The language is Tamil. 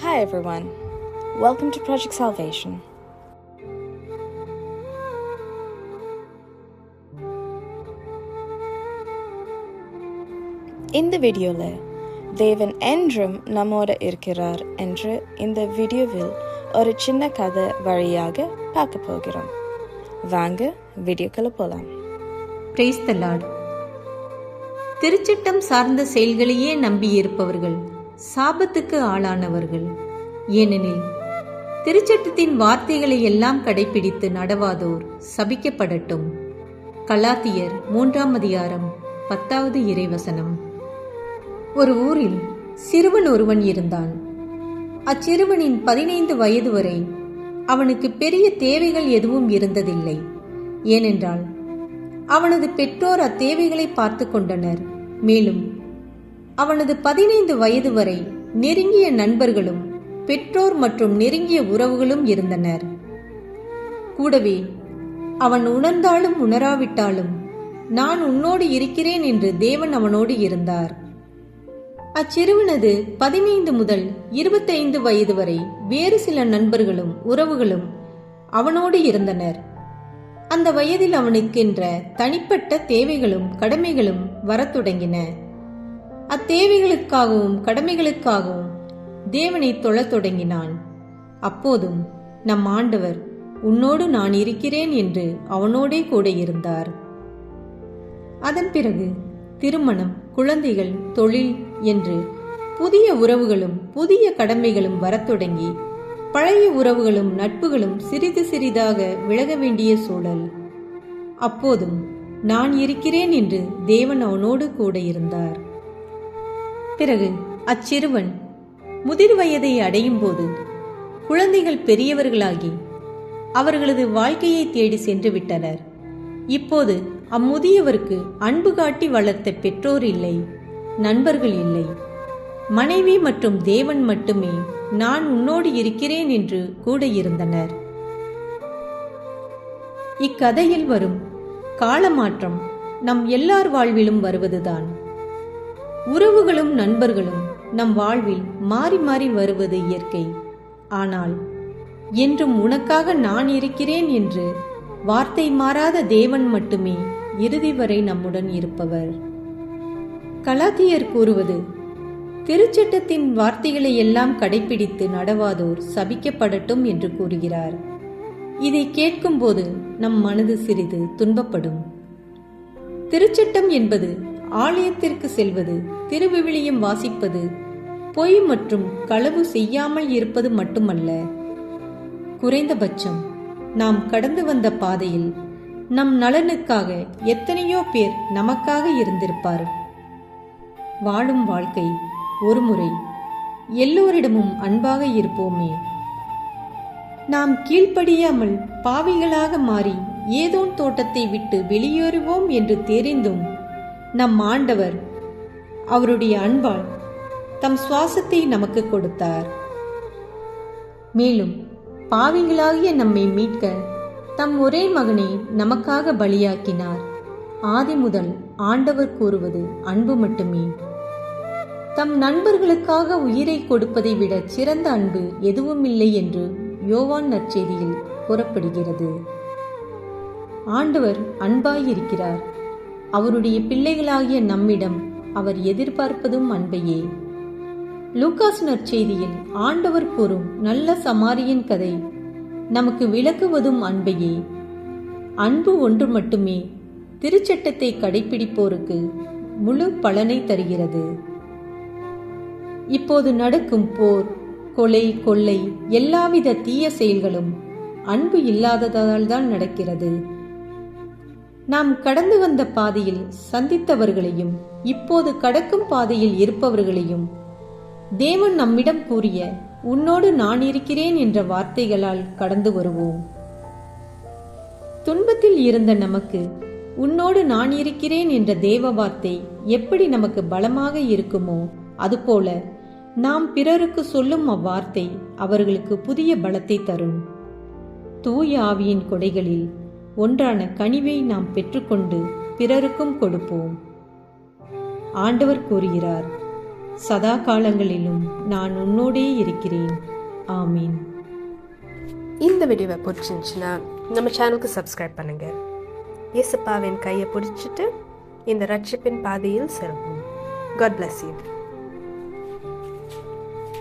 Hi everyone, welcome to Project Salvation. இந்த வீடியோல தேவன் என்றும் நம்மோட இருக்கிறார் என்று இந்த வீடியோவில் ஒரு சின்ன கதை வழியாக பார்க்க போகிறோம். வாங்க வீடியோக்குள்ள போலாம். Praise the Lord. திருச்சட்டம் சார்ந்த செயல்களையே நம்பியிருப்பவர்கள் சாபத்துக்கு ஆளானவர்கள். ஏனெனில் திருச்சட்டத்தின் வார்த்தைகளை எல்லாம் கடைபிடித்து நடவாதோர் சபிக்கப்படட்டும். கலாத்தியர் 3:10 இறைவசனம். ஒரு ஊரில் சிறுவன் ஒருவன் இருந்தான். அச்சிறுவனின் 15 வயது வரை அவனுக்கு பெரிய தேவைகள் எதுவும் இருந்ததில்லை. ஏனென்றால் அவனது பெற்றோர் அத்தேவைகளை பார்த்து கொண்டனர். மேலும் அவனது 15 வயது வரை நெருங்கிய நண்பர்களும் பெற்றோர் மற்றும் நெருங்கிய உறவுகளும் இருந்தனர். கூடவே அவன் உணர்ந்தாலும் உணராவிட்டாலும் நான் உன்னோடு இருக்கிறேன் என்று தேவன் அவனோடு இருந்தார். அச்சிறுவனது 15 முதல் 25 வயது வரை வேறு சில நண்பர்களும் உறவுகளும் அவனோடு இருந்தனர். அந்த வயதில் அவனுக்கென்ற தனிப்பட்ட தேவைகளும் கடமைகளும் வரத் தொடங்கின. அத்தேவைகளுக்காகவும் கடமைகளுக்காகவும் தேவனை தொழத் தொடங்கினான். அப்போதும் நம் ஆண்டவர் உன்னோடு நான் இருக்கிறேன் என்று அவனோடே கூட இருந்தார். அதன் பிறகு திருமணம், குழந்தைகள், தொழில் என்று புதிய உறவுகளும் புதிய கடமைகளும் வரத் தொடங்கி பழைய உறவுகளும் நட்புகளும் சிறிது சிறிதாக விலக வேண்டிய சூழல். அப்போதும் நான் இருக்கிறேன் என்று தேவன் அவனோடு கூட இருந்தார். பிறகு அச்சிறுவன் முதிர் வயதை அடையும் போது குழந்தைகள் பெரியவர்களாகி அவர்களது வாழ்க்கையை தேடி சென்று விட்டனர். இப்போது அம்முதியவருக்கு அன்பு காட்டி வளர்த்த பெற்றோர் இல்லை, நண்பர்கள் இல்லை. மனைவி மற்றும் தேவன் மட்டுமே நான் உன்னோடு இருக்கிறேன் என்று கூட இருந்தனர். இக்கதையில் வரும் காலமாற்றம் நம் எல்லார் வாழ்விலும் வருவதுதான். உறவுகளும் நண்பர்களும் நம் வாழ்வில் மாறி மாறி வருவது இயற்கை. ஆனால் என்றும் உனக்காக நான் இருக்கிறேன் என்று வார்த்தை மாறாத தேவன் மட்டுமே இறுதி வரை நம்முடன் இருப்பவர். கலாத்தியர் கூறுவது, திருச்சட்டத்தின் வார்த்தைகளை எல்லாம் கடைபிடித்து நடவாதோர் சபிக்கப்படட்டும் என்று கூறுகிறார். இதை கேட்கும்போது நம் மனது சிறிது துன்பப்படும். திருச்சட்டம் என்பது ஆலயத்திற்கு செல்வது, திருவிவிலியம் வாசிப்பது, பொய் மற்றும் களவு செய்யாமல் இருப்பது மட்டுமல்ல. குறைந்தபட்சம் நாம் கடந்து வந்த பாதையில் நம் நலனுக்காக எத்தனையோ பேர் நமக்காக இருந்திருப்பார். வாழும் வாழ்க்கை ஒருமுறை. எல்லோரிடமும் அன்பாக இருப்போமே. நாம் கீழ்ப்படியாமல் பாவிகளாக மாறி ஏதோன் தோட்டத்தை விட்டு வெளியேறுவோம் என்று தெரிந்தும் நம் ஆண்டவர் அவருடைய அன்பால் தம் சுவாசத்தை நமக்கு கொடுத்தார். மேலும் பாவிகளாகிய நம்மை மீட்க தம் ஒரே மகனை நமக்காக பலியாக்கினார். ஆதி முதல் ஆண்டவர் கூறுவது அன்பு மட்டுமே. தம் நண்பர்களுக்காக உயிரை கொடுப்பதை விட சிறந்த அன்பு எதுவுமில்லை என்று யோவான் நற்செய்தியில் கூறப்படுகிறது. ஆண்டவர் அன்பாயிருக்கிறார். அவருடைய பிள்ளைகளாகிய நம்மிடம் அவர் எதிர்பார்ப்பதும் அன்பையே. லூகாஸ் நற்செய்தியில் ஆண்டவர் கூறும் நல்ல சமாரியன் கதை நமக்கு விளக்குவதும் அன்பையே. அன்பு ஒன்று மட்டுமே திருச்சட்டத்தை கடைபிடிப்போருக்கு முழு பலனை தருகிறது. இப்போது நடக்கும் போர், கொலை, கொள்ளை, எல்லாவித தீய செயல்களும் அன்பு இல்லாததால் தான் நடக்கிறது. நாம் கடந்து வந்த பாதையில் சந்தித்தவர்களையும் இப்போது கடக்கும் பாதையில் இருப்பவர்களையும் தேவன் நம்மிடம் கூறிய உன்னோடு நான் இருக்கிறேன் என்ற வார்த்தைகளால் கடந்து வருவோம். துன்பத்தில் இருந்த நமக்கு உன்னோடு நான் இருக்கிறேன் என்ற தேவ வார்த்தை எப்படி நமக்கு பலமாக இருக்குமோ, அதுபோல நாம் பிறருக்கு சொல்லும் அவ்வார்த்தை அவர்களுக்கு புதிய பலத்தை தரும். தூய ஆவியின் கொடைகளில் ஒன்றான கனிவை நாம் பெற்றுக்கொண்டு பிறருக்கும் கொடுப்போம். ஆண்டவர் கூறுகிறார், சதா காலங்களிலும் நான் உன்னோடே இருக்கிறேன். ஆமீன். இந்த வீடியோவை பிடிச்சிருந்துச்சுன்னா நம்ம சேனலுக்கு சப்ஸ்கிரைப் பண்ணுங்கள். இயேசுப்பாவின் கையை பிடிச்சிட்டு இந்த ரட்சிப்பின் பாதையில் செல்வோம். God bless you.